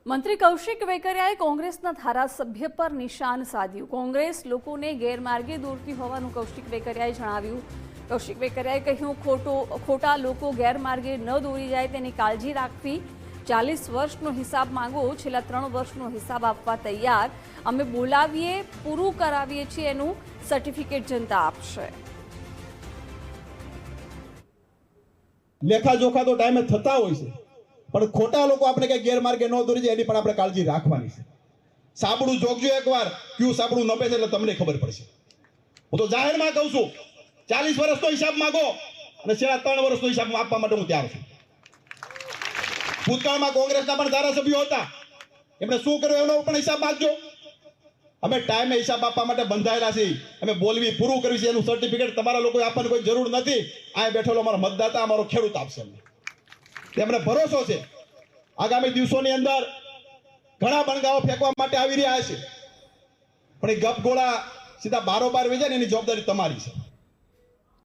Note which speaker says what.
Speaker 1: મંત્રી કૌશિક વેકરિયાએ કોંગ્રેસના ધારાસભ્ય પર નિશાન સાધ્યું। કોંગ્રેસ લોકોને ગેરમાર્ગે દોરતી હોવાનું કૌશિક વેકરિયાએ જણાવ્યું। કૌશિક વેકરિયાએ કહ્યું, ખોટા લોકો ગેરમાર્ગે ન દોરી જાય તેની કાળજી રાખવી। 40 વર્ષનો હિસાબ માંગો, છેલ્લા 3 વર્ષનો હિસાબ આપવા તૈયાર। અમે બોલાવીએ, પૂરું કરાવીએ છીએ, એનું સર્ટિફિકેટ જનતા આપશે।
Speaker 2: લેખાજોખા તો ટાઈમે થતા હોય છે, પણ ખોટા લોકો આપણે કઈ ગેરમાર્ગે ન દોરી જાય એની પણ આપણે કાળજી રાખવાની છે। સાબડું જોગજો એકવાર, ક્યું સાબડું ન બેસે એટલે તમને ખબર પડશે। હું તો જાહેરમાં કહું છું, 40 વર્ષનો હિસાબ માંગો અને છેલ્લા 3 વર્ષનો હિસાબ આપવા માટે હું તૈયાર છું। ભૂતકાળમાં કોંગ્રેસના પણ ધારાસભ્યો હતા, એમણે શું કર્યું એનો પણ હિસાબ માંગજો। અમે ટાઈમે હિસાબ આપવા માટે બંધાયેલા છીએ। અમે બોલવી પૂરું કર્યું છે, એનું સર્ટિફિકેટ તમારા લોકોએ આપવાની કોઈ જરૂર નથી। આ બેઠેલો અમારો મતદાતા, અમારો ખેડૂત આપશે। તેમને ભરોસો છે આગામી દિવસોની અંદર ઘણા બણગાઓ ફેંકવા માટે આવી રહ્યા છે, પણ એ ગપગોળા સીધા બારોબાર વેચાય ને એની જવાબદારી તમારી છે।